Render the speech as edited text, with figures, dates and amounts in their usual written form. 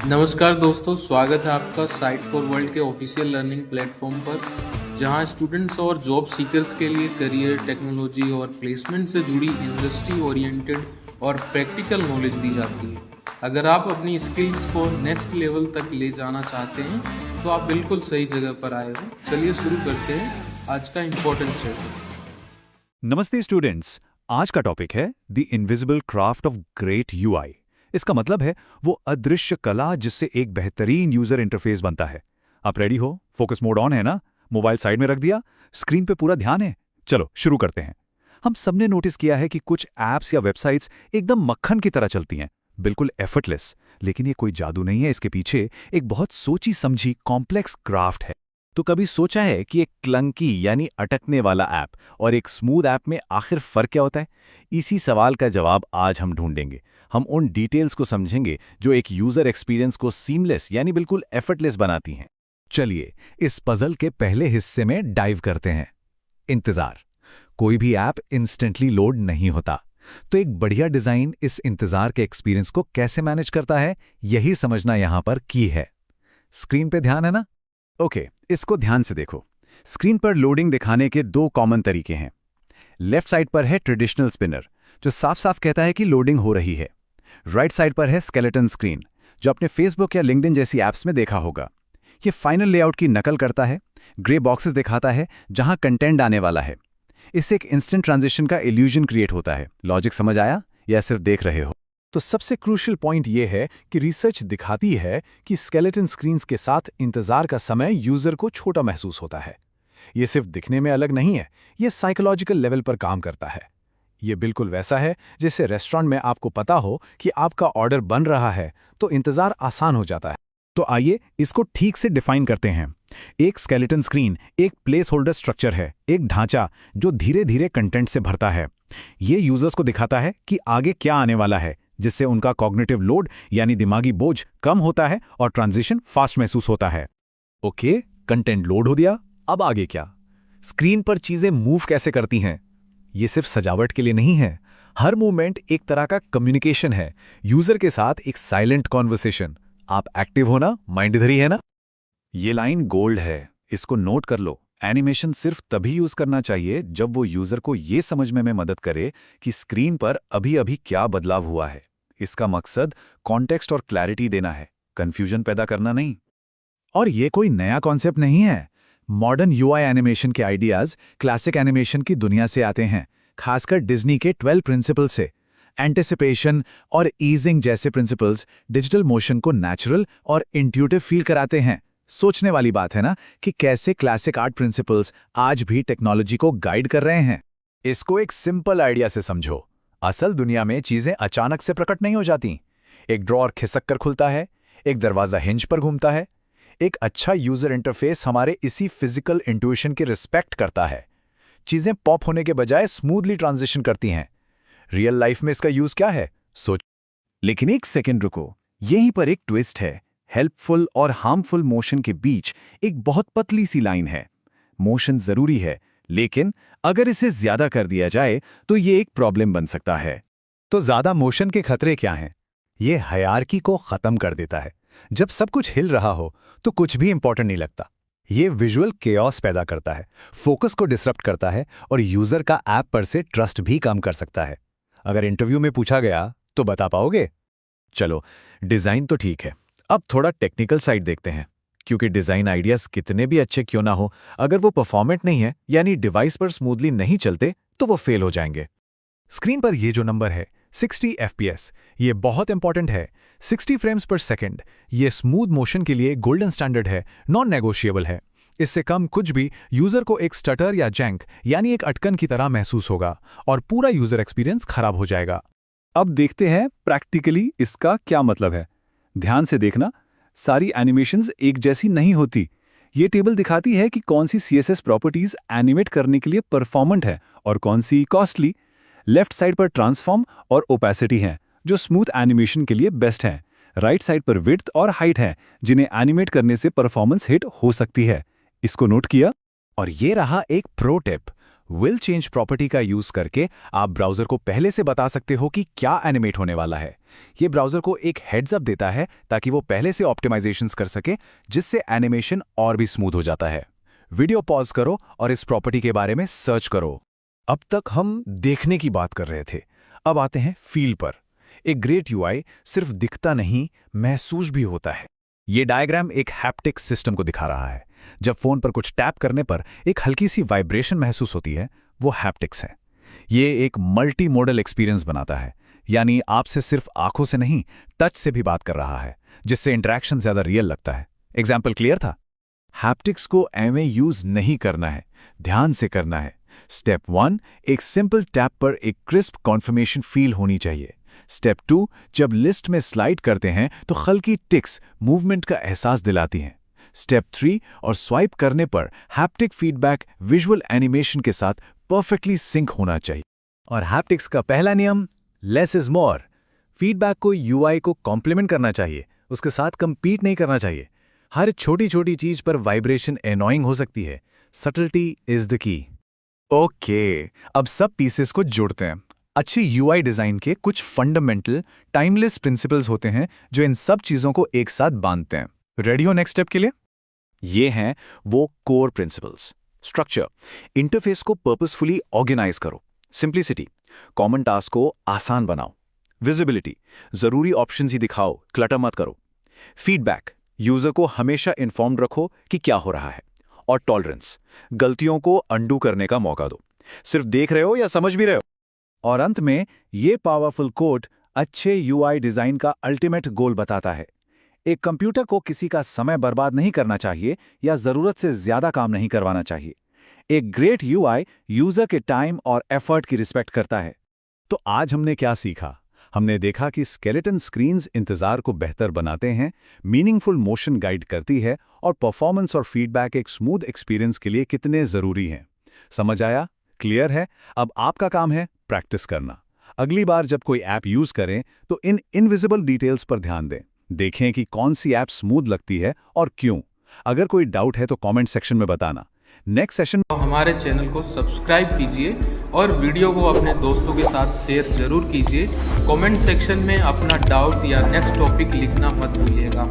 नमस्कार दोस्तों, स्वागत है आपका साइट फॉर वर्ल्ड के ऑफिशियल लर्निंग प्लेटफॉर्म पर, जहां स्टूडेंट्स और जॉब सीकर्स के लिए करियर, टेक्नोलॉजी और प्लेसमेंट से जुड़ी इंडस्ट्री ओरिएंटेड और प्रैक्टिकल नॉलेज दी जाती है। अगर आप अपनी स्किल्स को नेक्स्ट लेवल तक ले जाना चाहते हैं तो आप बिल्कुल सही जगह पर आए हो। चलिए शुरू करते हैं आज का इम्पोर्टेंट सेशन। नमस्ते स्टूडेंट्स। आज का टॉपिक है the invisible craft of great UI. इसका मतलब है वो अदृश्य कला जिससे एक बेहतरीन यूजर इंटरफेस बनता है। आप रेडी हो? फोकस मोड ऑन है ना? मोबाइल साइड में रख दिया? स्क्रीन पे पूरा ध्यान है? चलो शुरू करते हैं। हम सबने नोटिस किया है कि कुछ ऐप्स या वेबसाइट्स एकदम मक्खन की तरह चलती हैं, बिल्कुल एफर्टलेस। लेकिन ये कोई जादू नहीं है, इसके पीछे एक बहुत सोची समझी कॉम्प्लेक्स क्राफ्ट है। तो कभी सोचा है कि एक क्लंकी यानी अटकने वाला ऐप और एक स्मूथ ऐप में आखिर फर्क क्या होता है? इसी सवाल का जवाब आज हम ढूंढेंगे। हम उन डिटेल्स को समझेंगे जो एक यूजर एक्सपीरियंस को सीमलेस यानी बिल्कुल एफर्टलेस बनाती हैं। चलिए इस पजल के पहले हिस्से में डाइव करते हैं। इंतजार। कोई भी ऐप इंस्टेंटली लोड नहीं होता, तो एक बढ़िया डिजाइन इस इंतजार के एक्सपीरियंस को कैसे मैनेज करता है, यही समझना यहां पर की है। स्क्रीन पे ध्यान है ना? ओके, इसको ध्यान से देखो। स्क्रीन पर लोडिंग दिखाने के दो कॉमन तरीके हैं। लेफ्ट साइड पर है ट्रेडिशनल स्पिनर, जो साफ साफ कहता है कि लोडिंग हो रही है। राइट साइड पर है स्केलेटन स्क्रीन, जो आपने फेसबुक या लिंक्डइन जैसी ऐप्स में देखा होगा। ये फाइनल लेआउट की नकल करता है, ग्रे बॉक्सेस दिखाता है जहां कंटेंट आने वाला है। इससे एक इंस्टेंट ट्रांजिशन का इल्यूजन क्रिएट होता है। लॉजिक समझ आया या सिर्फ देख रहे हो? तो सबसे क्रूशियल पॉइंट यह है कि रिसर्च दिखाती है कि स्केलेटन स्क्रीन्स के साथ इंतजार का समय यूजर को छोटा महसूस होता है। ये सिर्फ दिखने में अलग नहीं है, ये साइकोलॉजिकल लेवल पर काम करता है। ये बिल्कुल वैसा है जैसे रेस्टोरेंट में आपको पता हो कि आपका ऑर्डर बन रहा है, तो इंतजार आसान हो जाता है। तो आइए इसको ठीक से डिफाइन करते हैं। एक स्केलेटन स्क्रीन एक प्लेस होल्डर स्ट्रक्चर है, एक ढांचा जो धीरे धीरे कंटेंट से भरता है। ये यूजर्स को दिखाता है कि आगे क्या आने वाला है, जिससे उनका कॉग्निटिव लोड यानी दिमागी बोझ कम होता है और ट्रांजिशन फास्ट महसूस होता है। ओके, कंटेंट लोड हो दिया, अब आगे क्या? स्क्रीन पर चीजें मूव कैसे करती हैं? ये सिर्फ सजावट के लिए नहीं है। हर मूवमेंट एक तरह का कम्युनिकेशन है, यूजर के साथ एक साइलेंट कॉन्वर्सेशन। आप एक्टिव हो ना? माइंड इधर ही है ना? ये लाइन गोल्ड है, इसको नोट कर लो। एनिमेशन सिर्फ तभी यूज करना चाहिए जब वो यूजर को ये समझने में मदद करे कि स्क्रीन पर अभी अभी क्या बदलाव हुआ है। इसका मकसद कॉन्टेक्स्ट और क्लैरिटी देना है, कंफ्यूजन पैदा करना नहीं। और ये कोई नया कॉन्सेप्ट नहीं है। मॉडर्न यूआई एनिमेशन के आइडियाज क्लासिक एनिमेशन की दुनिया से आते हैं, खासकर डिज्नी के 12 प्रिंसिपल से। एंटिसिपेशन और ईजिंग जैसे प्रिंसिपल्स डिजिटल मोशन को नेचुरल और इंट्यूटिव फील कराते हैं। सोचने वाली बात है ना कि कैसे क्लासिक आर्ट प्रिंसिपल्स आज भी टेक्नोलॉजी को गाइड कर रहे हैं। इसको एक सिंपल आइडिया से समझो। असल दुनिया में चीजें अचानक से प्रकट नहीं हो जाती। एक ड्रॉअर खिसक कर खुलता है, एक दरवाजा हिंज पर घूमता है। एक अच्छा यूजर इंटरफेस हमारे इसी फिजिकल इंट्यूशन की रिस्पेक्ट करता है। चीजें पॉप होने के बजाय स्मूथली ट्रांजिशन करती हैं। रियल लाइफ में इसका यूज क्या है? सोच। लेकिन एक सेकंड रुको, यहीं पर एक ट्विस्ट है। हेल्पफुल और हार्मफुल मोशन के बीच एक बहुत पतली सी लाइन है। मोशन जरूरी है, लेकिन अगर इसे ज्यादा कर दिया जाए तो ये एक प्रॉब्लम बन सकता है। तो ज्यादा मोशन के खतरे क्या हैं? ये हायरार्की को खत्म कर देता है। जब सब कुछ हिल रहा हो तो कुछ भी इंपॉर्टेंट नहीं लगता। ये विजुअल केओस पैदा करता है, फोकस को डिसरप्ट करता है और यूजर का ऐप पर से ट्रस्ट भी कम कर सकता है। अगर इंटरव्यू में पूछा गया तो बता पाओगे? चलो, डिजाइन तो ठीक है, अब थोड़ा टेक्निकल साइड देखते हैं। क्योंकि डिजाइन आइडियाज कितने भी अच्छे क्यों ना हो, अगर वो परफॉर्मेंट नहीं है यानी डिवाइस पर स्मूथली नहीं चलते तो वो फेल हो जाएंगे। स्क्रीन पर ये जो नंबर है 60 FPS, ये बहुत इंपॉर्टेंट है। 60 फ्रेम्स पर सेकंड ये स्मूथ मोशन के लिए गोल्डन स्टैंडर्ड है, नॉन नेगोशिएबल है। इससे कम कुछ भी यूजर को एक स्टटर या जैंक यानी एक अटकन की तरह महसूस होगा और पूरा यूजर एक्सपीरियंस खराब हो जाएगा। अब देखते हैं प्रैक्टिकली इसका क्या मतलब है। ध्यान से देखना, सारी एनिमेशंस एक जैसी नहीं होती। ये टेबल दिखाती है कि कौन सी CSS प्रॉपर्टीज एनिमेट करने के लिए परफॉर्मेंट है और कौन सी कॉस्टली। लेफ्ट साइड पर ट्रांसफॉर्म और ओपेसिटी हैं, जो स्मूथ एनिमेशन के लिए बेस्ट हैं। राइट साइड पर विड्थ और हाइट हैं, जिन्हें एनिमेट करने से परफॉर्मेंस हिट हो सकती है। इसको नोट किया? और ये रहा एक pro tip. Will change property का यूज करके आप ब्राउजर को पहले से बता सकते हो कि क्या एनिमेट होने वाला है। ये ब्राउजर को एक हेड्स अप देता है ताकि वो पहले से ऑप्टिमाइजेशंस कर सके, जिससे एनिमेशन और भी स्मूथ हो जाता है। वीडियो पॉज करो और इस प्रॉपर्टी के बारे में सर्च करो। अब तक हम देखने की बात कर रहे थे, अब आते हैं फील पर। एक ग्रेट यूआई सिर्फ दिखता नहीं, महसूस भी होता है। ये डायग्राम एक हैप्टिक सिस्टम को दिखा रहा है। जब फोन पर कुछ टैप करने पर एक हल्की सी वाइब्रेशन महसूस होती है, वो हैप्टिक्स है। ये एक मल्टी मोडल एक्सपीरियंस बनाता है, यानी आपसे सिर्फ आंखों से नहीं, टच से भी बात कर रहा है, जिससे इंटरेक्शन ज्यादा रियल लगता है। एग्जाम्पल क्लियर था? हैप्टिक्स को एवं यूज नहीं करना है, ध्यान से करना है। स्टेप 1, एक सिंपल टैप पर एक क्रिस्प कॉन्फर्मेशन फील होनी चाहिए। स्टेप 2, जब लिस्ट में स्लाइड करते हैं तो हल्की टिक्स मूवमेंट का एहसास दिलाती हैं। स्टेप 3, और स्वाइप करने पर हैप्टिक फीडबैक विजुअल एनिमेशन के साथ परफेक्टली सिंक होना चाहिए। और हैप्टिक्स का पहला नियम, लेस इज मोर। फीडबैक को यूआई को कॉम्प्लीमेंट करना चाहिए, उसके साथ कंपीट नहीं करना चाहिए। हर छोटी छोटी चीज पर वाइब्रेशन एनॉइंग हो सकती है। Subtlety is the key. Okay, अब सब पीसेस को जोड़ते हैं। अच्छी यूआई डिजाइन के कुछ फंडामेंटल टाइमलेस प्रिंसिपल्स होते हैं जो इन सब चीजों को एक साथ बांधते हैं। रेडी हो नेक्स्ट स्टेप के लिए? ये हैं वो कोर प्रिंसिपल्स। स्ट्रक्चर, इंटरफेस को पर्पसफुली ऑर्गेनाइज करो। सिंप्लिसिटी, कॉमन टास्क को आसान बनाओ। विजिबिलिटी, जरूरी ऑप्शंस ही दिखाओ, क्लटर मत करो। फीडबैक, यूजर को हमेशा इन्फॉर्म्ड रखो कि क्या हो रहा है। और टॉलरेंस, गलतियों को अंडू करने का मौका दो। सिर्फ देख रहे हो या समझ भी रहे हो? और अंत में ये पावरफुल कोट अच्छे यूआई डिजाइन का अल्टीमेट गोल बताता है। एक कंप्यूटर को किसी का समय बर्बाद नहीं करना चाहिए या जरूरत से ज्यादा काम नहीं करवाना चाहिए। एक ग्रेट यूआई यूजर के टाइम और एफर्ट की रिस्पेक्ट करता है। तो आज हमने क्या सीखा? हमने देखा कि स्केलेटन स्क्रीन्स इंतजार को बेहतर बनाते हैं, मीनिंगफुल मोशन गाइड करती है और परफॉर्मेंस और फीडबैक एक स्मूथ एक्सपीरियंस के लिए कितने जरूरी हैं। समझ आया? क्लियर है? अब आपका काम है प्रैक्टिस करना। अगली बार जब कोई ऐप यूज करें तो इन इनविजिबल डिटेल्स पर ध्यान दें। देखें कि कौन सी ऐप स्मूथ लगती है और क्यों। अगर कोई डाउट है तो कमेंट सेक्शन में बताना। नेक्स्ट सेशन हमारे चैनल को सब्सक्राइब कीजिए और वीडियो को अपने दोस्तों के साथ शेयर जरूर कीजिए। कमेंट सेक्शन में अपना डाउट या नेक्स्ट टॉपिक लिखना मत भूलिएगा।